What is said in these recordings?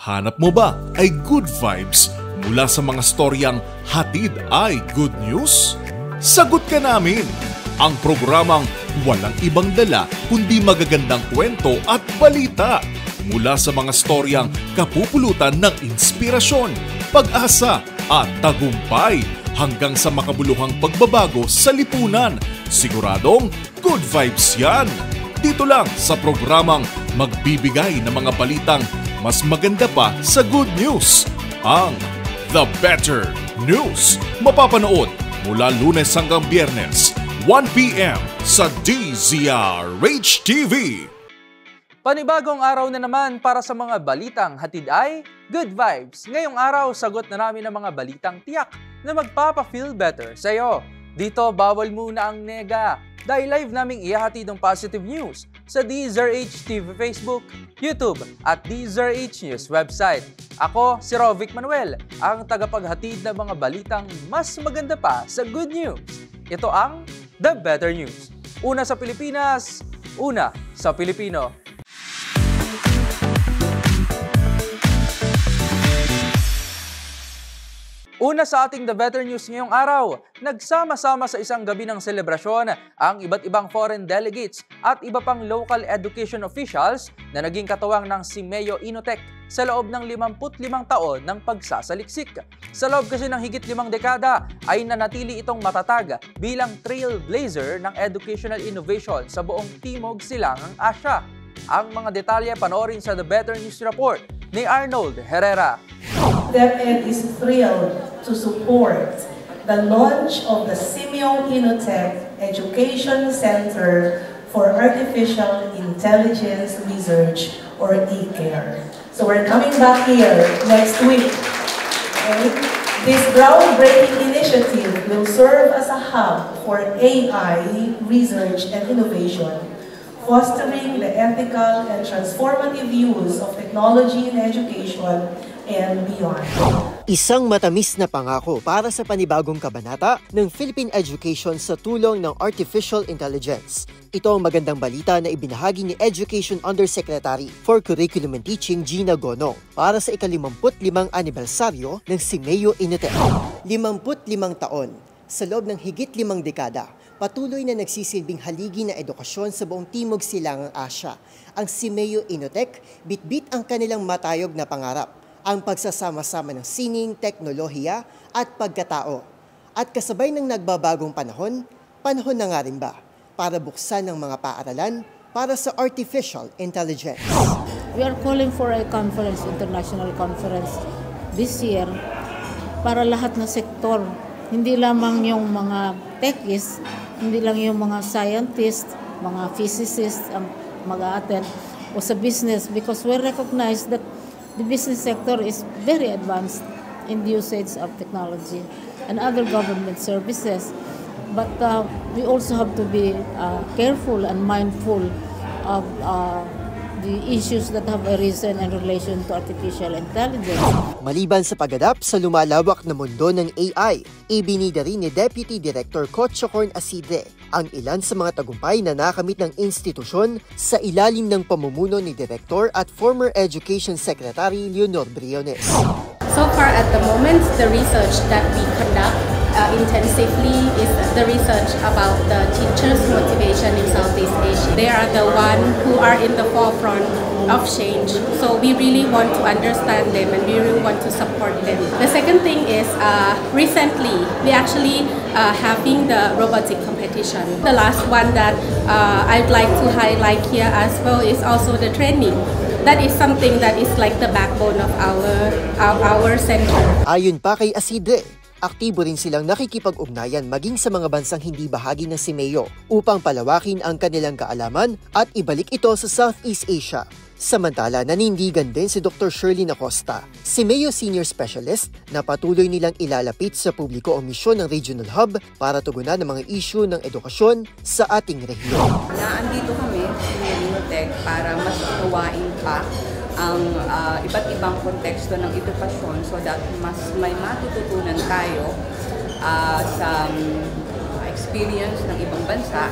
Hanap mo ba ay good vibes mula sa mga storyang hatid ay good news? Sagot ka namin! Ang programang walang ibang dala kundi magagandang kwento at balita mula sa mga storyang kapupulutan ng inspirasyon, pag-asa at tagumpay hanggang sa makabuluhang pagbabago sa lipunan. Siguradong good vibes yan! Dito lang sa programang magbibigay ng mga balitang mas maganda pa sa good news, ang The Better News. Mapapanood mula Lunes hanggang Biyernes, 1 p.m. sa DZRH TV. Panibagong araw na naman para sa mga balitang hatid ay good vibes. Ngayong araw, sagot na namin ang mga balitang tiyak na magpapa-feel better sa'yo. Dito, bawal muna ang nega. Dahil live naming ihahatid ng positive news sa DZRH TV Facebook, YouTube at DZRH News website. Ako, si Rovic Manuel, ang tagapaghatid ng mga balitang mas maganda pa sa good news. Ito ang The Better News. Una sa Pilipinas, una sa Pilipino. Una sa ating The Better News ngayong araw, nagsama-sama sa isang gabi ng selebrasyon ang iba't ibang foreign delegates at iba pang local education officials na naging katuwang ng Simeo Inotech sa loob ng 55 taon ng pagsasaliksik. Sa loob kasi ng higit 5 dekada ay nanatili itong matatag bilang trailblazer ng educational innovation sa buong Timog Silangang Asya. Ang mga detalye panoorin sa The Better News Report ni Arnold Herrera. DepEd is thrilled to support the launch of the Simeo Inotech Education Center for Artificial Intelligence Research, or ECARE. So we're coming back here next week. Okay? This groundbreaking initiative will serve as a hub for AI research and innovation, fostering the ethical and transformative use of technology in education and beyond. Isang matamis na pangako para sa panibagong kabanata ng Philippine Education sa tulong ng Artificial Intelligence. Ito ang magandang balita na ibinahagi ni Education Undersecretary for Curriculum and Teaching Gina Gonong para sa ika-55 anibersaryo ng Simeo Inotech. 55 taon, sa loob ng higit 5 dekada, patuloy na nagsisilbing haligi na edukasyon sa buong Timog Silangang Asya. Ang Simeo Inotech, bitbit ang kanilang matayog na pangarap, ang pagsasama-sama ng sining, teknolohiya at pagkatao. At kasabay ng nagbabagong panahon, panahon na nga rin ba para buksan ng mga paaralan para sa artificial intelligence? We are calling for a conference, international conference this year para lahat na sektor. Hindi lamang yung mga techies, hindi lang yung mga scientists, mga physicists ang mag-a-attend o sa business, because we recognize that the business sector is very advanced in the usage of technology and other government services. But we also have to be careful and mindful of the issues that have arisen in relation to artificial intelligence. Maliban sa pag-adapt sa lumalawak na mundo ng AI, ibinida rin ni Deputy Director Cochocorn Asidre ang ilan sa mga tagumpay na nakamit ng institusyon sa ilalim ng pamumuno ni Director at former Education Secretary Leonor Briones. So far at the moment, the research that we conduct intensively is the research about the teachers' motivation in Southeast Asia. They are the one who are in the forefront of change. So we really want to understand them and we really want to support them. The second thing is recently we actually having the robotic competition. The last one that I'd like to highlight here as well is also the training. That is something that is like the backbone of our center. Ayon pa kay Asidre, aktibo rin silang nakikipag-ugnayan maging sa mga bansang hindi bahagi ng Simeo upang palawakin ang kanilang kaalaman at ibalik ito sa Southeast Asia. Samantala, nanindigan din si Dr. Shirley Acosta, Simeo Senior Specialist, na patuloy nilang ilalapit sa publiko ang misyon ng Regional Hub para tugunan ang mga issue ng edukasyon sa ating rehiyon. Naandito kami, Simeo Inotech, para mas unawain pa ang iba't ibang konteksto ng edukasyon so that mas may matututunan tayo sa experience ng ibang bansa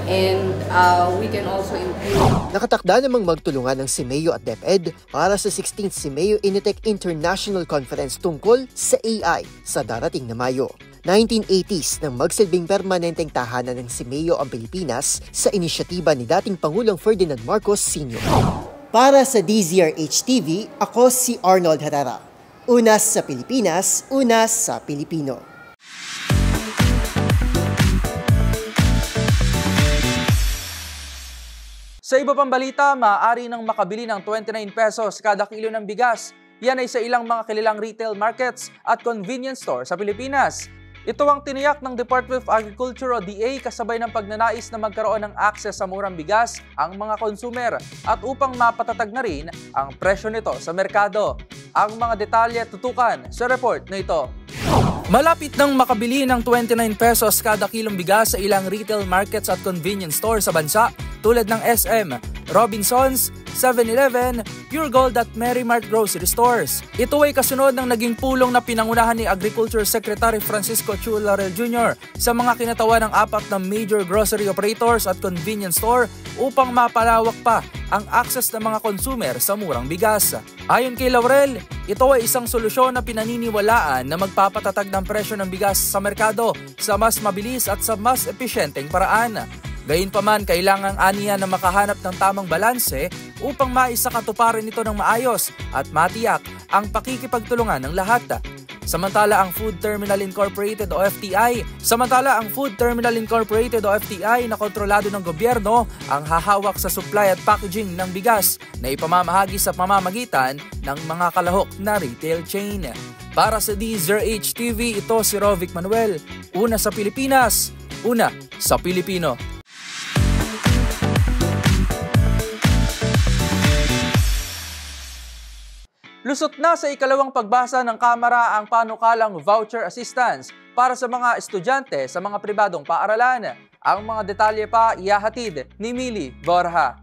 and we can also improve. Nakatakda namang magtulungan ng CIMEO at DepEd para sa 16th CIMEO Inutech International Conference tungkol sa AI sa darating na Mayo. 1980s nang magsilbing permanenteng tahanan ng CIMEO ang Pilipinas sa inisyatiba ni dating Pangulong Ferdinand Marcos Sr. Para sa DZRH TV, ako si Arnold Herrera. Una sa Pilipinas, una sa Pilipino. Sa iba pang balita, maaari nang makabili ng 29 pesos kada kilo ng bigas. Yan ay sa ilang mga kilalang retail markets at convenience store sa Pilipinas. Ito ang tiniyak ng Department of Agriculture o DA kasabay ng pagnanais na magkaroon ng access sa murang bigas ang mga consumer at upang mapatatag na rin ang presyo nito sa merkado. Ang mga detalye tutukan sa report na ito. Malapit nang makabili ng 29 pesos kada kilong bigas sa ilang retail markets at convenience store sa bansa tulad ng SM, Robinsons, 7-Eleven, Pure Gold at Merrimart grocery stores. Ito ay kasunod ng naging pulong na pinangunahan ni Agriculture Secretary Francisco Chu Laurel Jr. sa mga kinatawan ng 4 na major grocery operators at convenience store upang mapalawak pa ang access ng mga consumer sa murang bigas. Ayon kay Laurel, ito ay isang solusyon na pinaniniwalaan na magpapatatag ng presyo ng bigas sa merkado sa mas mabilis at sa mas epesyenteng paraan. Gayunpaman, kailangang aniya na makahanap ng tamang balanse upang maisakatuparan ito ng maayos at matiyak ang pakikipagtulungan ng lahat. Samantala ang Food Terminal Incorporated o FTI na kontrolado ng gobyerno ang hahawak sa supply at packaging ng bigas na ipamamahagi sa pamamagitan ng mga kalahok na retail chain. Para sa DZRH TV, ito si Rovic Manuel. Una sa Pilipinas, una sa Pilipino. Lusot na sa ikalawang pagbasa ng Kamara ang panukalang voucher assistance para sa mga estudyante sa mga pribadong paaralan. Ang mga detalye pa ihahatid ni Millie Borja.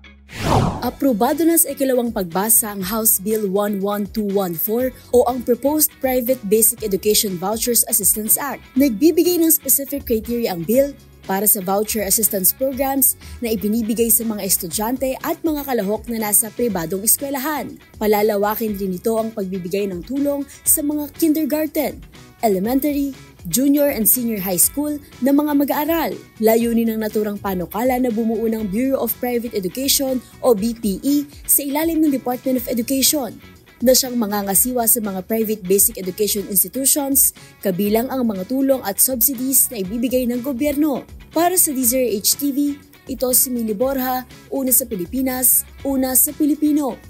Aprobado na sa ikalawang pagbasa ang House Bill 11214 o ang Proposed Private Basic Education Vouchers Assistance Act. Nagbibigay ng specific criteria ang bill para sa voucher assistance programs na ibinibigay sa mga estudyante at mga kalahok na nasa pribadong eskwelahan. Palalawakin rin ito ang pagbibigay ng tulong sa mga kindergarten, elementary, junior and senior high school na mga mag-aaral. Layunin ng naturang panukala na bumuo ng Bureau of Private Education o BPE sa ilalim ng Department of Education na siyang mangangasiwa sa mga private basic education institutions, kabilang ang mga tulong at subsidies na ibibigay ng gobyerno. Para sa DZRH TV, ito si Millie Borja, una sa Pilipinas, una sa Pilipino.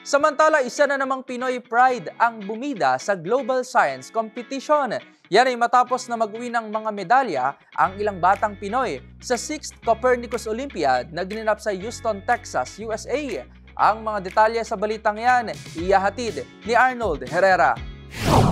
Samantala, isa na namang Pinoy Pride ang bumida sa Global Science Competition. Yan ay matapos na mag-uwi ng mga medalya ang ilang batang Pinoy sa 6th Copernicus Olympiad na ginanap sa Houston, Texas, USA. Ang mga detalye sa balitang yan, ihahatid ni Arnold Herrera.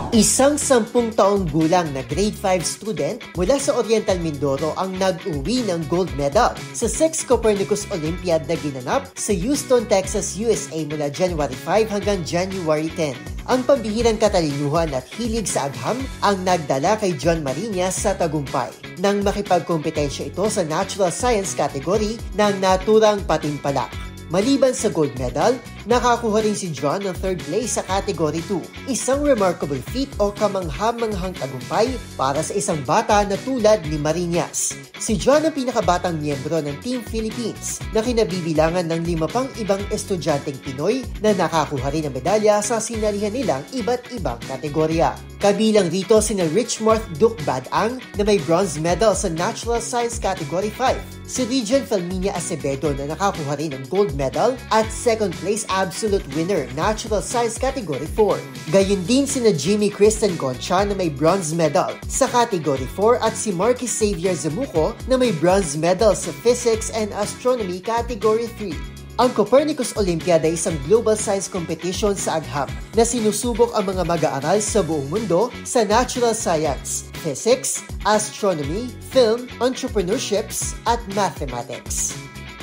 Isang 10 taong gulang na grade 5 student mula sa Oriental Mindoro ang nag-uwi ng gold medal sa 6th Copernicus Olympiad na ginanap sa Houston, Texas, USA mula January 5 hanggang January 10. Ang pambihirang katalinuhan at hilig sa agham ang nagdala kay John Marinas sa tagumpay nang makipagkompetensya ito sa Natural Science category ng naturang patimpalak. Maliban sa gold medal, nakakuha rin si John ng 3rd place sa Category 2. Isang remarkable feat o kamangha-manghang tagumpay para sa isang bata na tulad ni Marinas. Si John ang pinakabatang miyembro ng Team Philippines na kinabibilangan ng 5 pang ibang estudyanteng Pinoy na nakakuha rin ng medalya sa sinalihan nilang iba't ibang kategorya. Kabilang rito sina Richmorth Duke Badang na may bronze medal sa Natural Science Category 5, si Regent Felminia Acevedo na nakakuha rin ng gold medal at 2nd place absolute winner Natural Science Category 4. Gayun din sina Jimmy Kristen Concha na may bronze medal sa Category 4 at si Marquis Xavier Zamuco na may bronze medal sa Physics and Astronomy Category 3. Ang Copernicus Olympiad ay isang global science competition sa agham na sinusubok ang mga mag-aaral sa buong mundo sa natural science, physics, astronomy, film, entrepreneurships, at mathematics.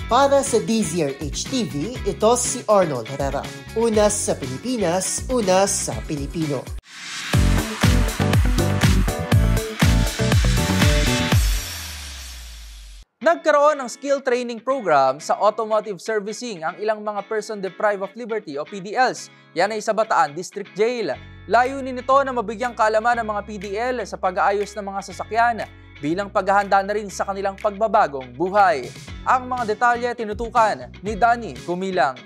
Para sa DZRH TV, ito si Arnold Herrera. Una sa Pilipinas, una sa Pilipino. Nagkaroon ng skill training program sa automotive servicing ang ilang mga person deprived of liberty o PDLs. Yan ay sa Bataan District Jail. Layunin nito na mabigyang kaalaman ng mga PDL sa pag-aayos ng mga sasakyan bilang paghahanda na rin sa kanilang pagbabagong buhay. Ang mga detalye tinutukan ni Danny Gumilang.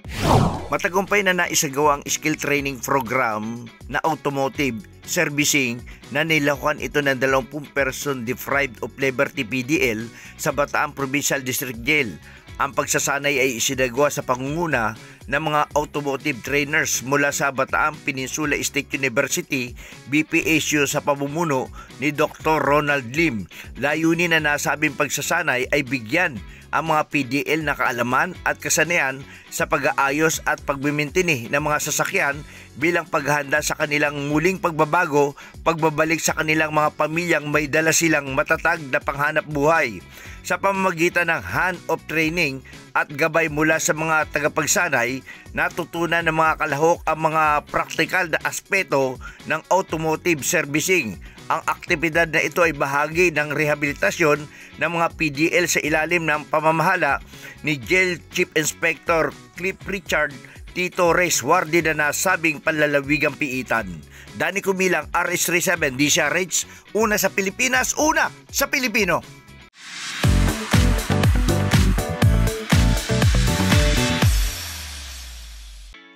Matagumpay na naisagawa ang skill training program na automotive servicing na nilakuan ito ng 20 person deprived of liberty PDL sa Bataan Provincial District Jail. Ang pagsasanay ay isinagawa sa pangunguna ng mga automotive trainers mula sa Bataan Peninsula State University, BPSU sa pamumuno ni Dr. Ronald Lim. Layunin na nasabing pagsasanay ay bigyan ang mga PDL na kaalaman at kasanayan sa pag-aayos at pagbimintini ng mga sasakyan bilang paghahanda sa kanilang muling pagbabago, pagbabalik sa kanilang mga pamilyang may dala silang matatag na panghanap buhay. Sa pamamagitan ng hand-off training at gabay mula sa mga tagapagsanay, natutunan ng mga kalahok ang mga praktikal na aspeto ng automotive servicing. Ang aktibidad na ito ay bahagi ng rehabilitasyon ng mga PDL sa ilalim ng pamamahala ni Jail Chief Inspector Cliff Richard Tito Reyes Wardi na nasabing panlalawigang piitan. Danny Gumilang, RS37, DCRH, una sa Pilipinas, una sa Pilipino.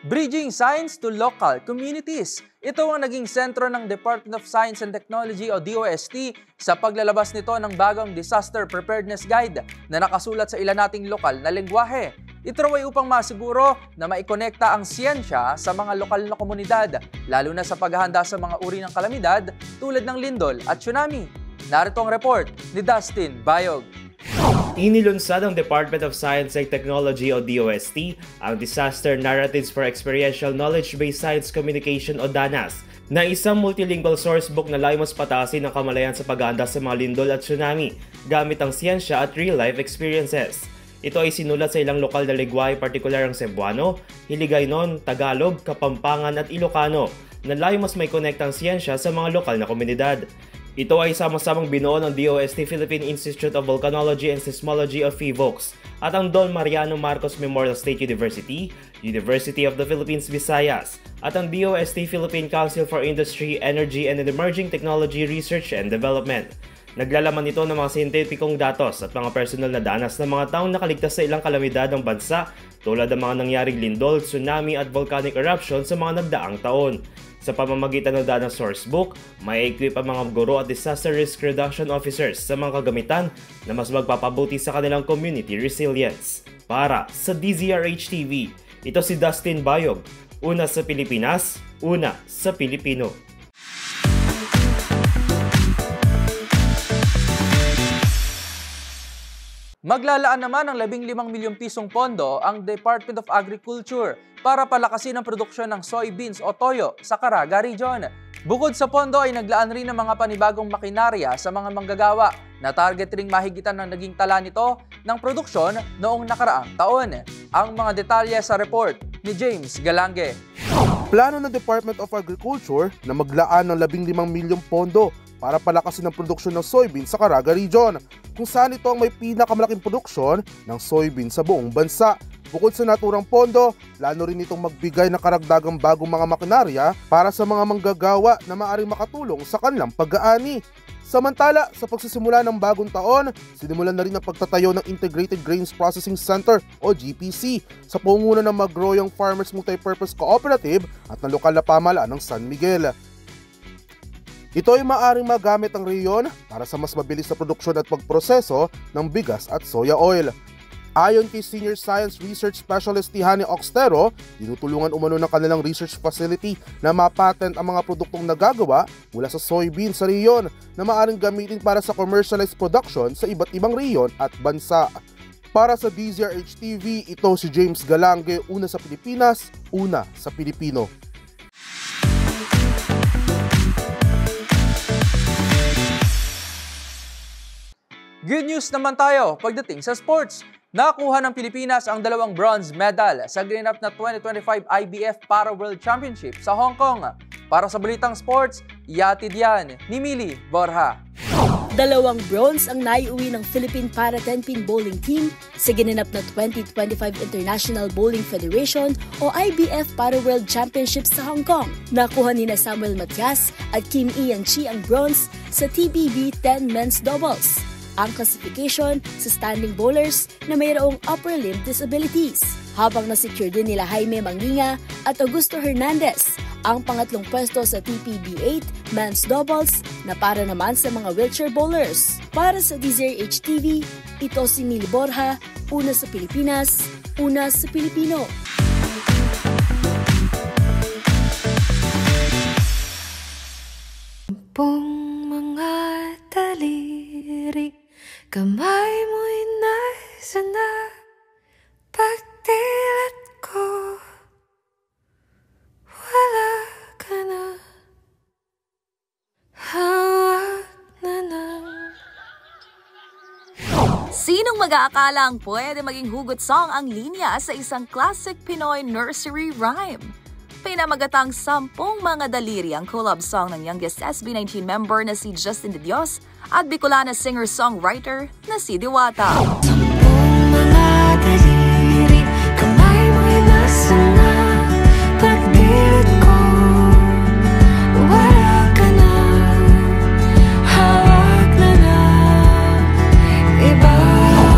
Bridging Science to Local Communities. Ito ang naging sentro ng Department of Science and Technology o DOST sa paglalabas nito ng bagong Disaster Preparedness Guide na nakasulat sa ilan nating lokal na lengguwahe. Ito ay upang masiguro na maikonekta ang siyensya sa mga lokal na komunidad, lalo na sa paghahanda sa mga uri ng kalamidad tulad ng lindol at tsunami. Narito ang report ni Dustin Bayog. Inilunsad ng Department of Science and Technology o DOST ang Disaster Narratives for Experiential Knowledge-Based Science Communication o DANAS na isang multilingual sourcebook na layos patasin ng kamalayan sa paghahanda sa mga lindol at tsunami gamit ang siyensya at real-life experiences. Ito ay sinulat sa ilang lokal na lengguwahe, partikular ang Cebuano, Hiligaynon, Tagalog, Kapampangan at Ilocano na layos may konekta ang siyensya sa mga lokal na komunidad. Ito ay sama-samang binuo ng DOST Philippine Institute of Volcanology and Seismology of PHIVOLCS at ang Don Mariano Marcos Memorial State University, University of the Philippines Visayas at ang DOST Philippine Council for Industry, Energy and Emerging Technology Research and Development. Naglalaman ito ng mga siyentipikong datos at mga personal na danas ng mga taong nakaligtas sa ilang kalamidad ng bansa tulad ng mga nangyaring lindol, tsunami at volcanic eruption sa mga nagdaang taon. Sa pamamagitan ng DANAS Sourcebook, may equip ang mga guro at disaster risk reduction officers sa mga kagamitan na mas magpapabuti sa kanilang community resilience. Para sa DZRH TV, ito si Dustin Bayog, una sa Pilipinas, una sa Pilipino. Maglalaan naman ng 15 milyong pisong pondo ang Department of Agriculture para palakasin ang produksyon ng soybeans o toyo sa Caraga Region. Bukod sa pondo ay naglaan rin ng mga panibagong makinarya sa mga manggagawa na target ring mahigitan ng naging tala nito ng produksyon noong nakaraang taon. Ang mga detalye sa report ni James Galange. Plano ng Department of Agriculture na maglaan ng 15 milyong pondo para palakasin ang produksyon ng soybean sa Caraga Region, kung saan ito ang may pinakamalaking produksyon ng soybean sa buong bansa. Bukod sa naturang pondo, plano rin itong magbigay ng karagdagang bagong mga makinarya para sa mga manggagawa na maaaring makatulong sa kanilang pag-aani. Samantala, sa pagsisimula ng bagong taon, sinimulan na rin ang pagtatayo ng Integrated Grains Processing Center o GPC sa pangunguna ng Magroyong Farmers Multipurpose Cooperative at ng lokal na pamahalaan ng San Miguel. Ito ay maaaring magamit ang rehiyon para sa mas mabilis na produksyon at pagproseso ng bigas at soya oil. Ayon kay Senior Science Research Specialist Tihani Oxtero, tinutulungan umano ng kanilang research facility na mapatent ang mga produktong nagagawa mula sa soybean sa rehiyon na maaaring gamitin para sa commercialized production sa iba't ibang rehiyon at bansa. Para sa DZRH TV, ito si James Galange, una sa Pilipinas, una sa Pilipino. Good news naman tayo pagdating sa sports. Nakuha ng Pilipinas ang 2 bronze medal sa ginanap na 2025 IBF Para World Championship sa Hong Kong. Para sa Balitang Sports, iatid yan ni Mili Borja. 2 bronze ang naiuwi ng Philippine Para 10-Pin Bowling Team sa ginanap na 2025 International Bowling Federation o IBF Para World Championships sa Hong Kong. Nakuha ni Samuel Matias at Kim Ian Chi ang bronze sa TBB 10 Men's Doubles, ang classification sa standing bowlers na mayroong upper limb disabilities. Habang nasecure din nila Jaime Manginga at Augusto Hernandez ang pangatlong pwesto sa TPB 8 Men's Doubles na para naman sa mga wheelchair bowlers. Para sa DZRH TV, ito si Mili Borja, una sa Pilipinas, una sa Pilipino. Pong mga daliri, kamay mo'y nasa na pagdilat ko, wala ka na, hawak na lang. Sinong mag-aakalang pwede maging hugot song ang linya sa isang classic Pinoy nursery rhyme? Pinamagatang 10 mga daliri ang collab song ng youngest SB19 member na si Justin De Dios at Bicolana singer-songwriter na si Diwata.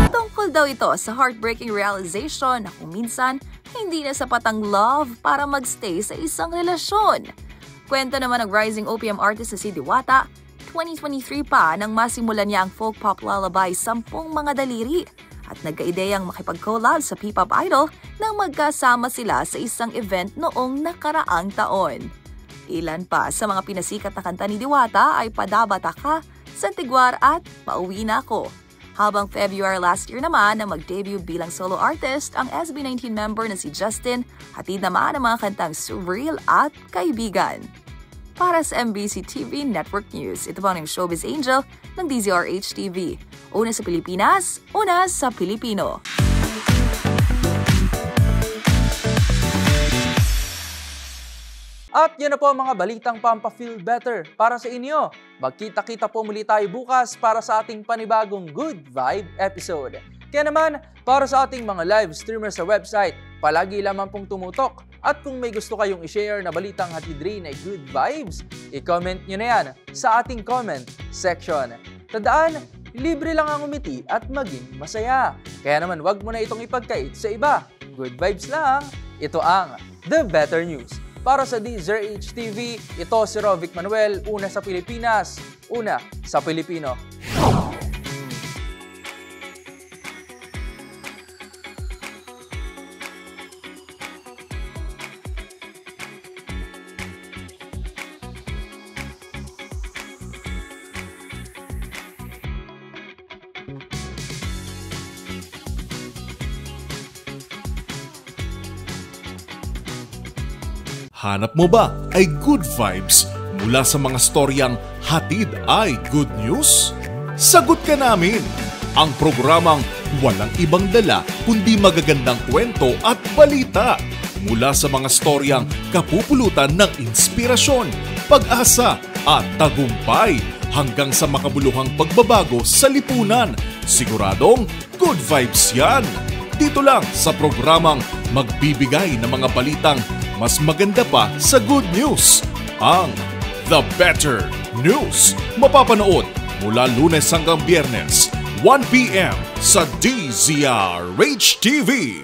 Tungkol daw ito sa heartbreaking realization na kung minsan hindi na sapat ang love para magstay sa isang relasyon. Kwento naman ng rising OPM artist na si Diwata, 2023 pa nang masimulan niya ang folk pop lullaby 10 mga daliri at nagkaideyang makipag-collab sa P-pop idol nang magkasama sila sa isang event noong nakaraang taon. Ilan pa sa mga pinasikat na kanta ni Diwata ay Padabata Ka, Santigwar at Pauwi na Ako. Habang February last year naman na mag-debut bilang solo artist ang SB19 member na si Justin, hatid naman ang mga kantang Surreal at Kaibigan. Para sa MBC TV Network News, ito po ang Showbiz Angel ng DZRH TV. Una sa Pilipinas, una sa Pilipino. At yan na po ang mga balitang pampa-feel better para sa inyo. Magkita-kita po muli tayo bukas para sa ating panibagong Good Vibe episode. Kaya naman, para sa ating mga live streamers sa website, palagi lamang pong tumutok. At kung may gusto kayong i-share na balitang hatid rin ay good vibes, i-comment nyo na yan sa ating comment section. Tandaan, libre lang ang umiti at maging masaya. Kaya naman, wag mo na itong ipagkait sa iba. Good vibes lang. Ito ang The Better News. Para sa DZRH TV, ito si Rovic Manuel, una sa Pilipinas, una sa Pilipino. Hanap mo ba ay good vibes mula sa mga storyang hatid ay good news? Sagot ka namin! Ang programang walang ibang dala kundi magagandang kwento at balita mula sa mga storyang kapupulutan ng inspirasyon, pag-asa at tagumpay hanggang sa makabuluhang pagbabago sa lipunan. Siguradong good vibes yan! Dito lang sa programang magbibigay ng mga balitang mas maganda pa sa good news, ang The Better News. Mapapanood mula Lunes hanggang Biyernes, 1 p.m. sa DZRH TV.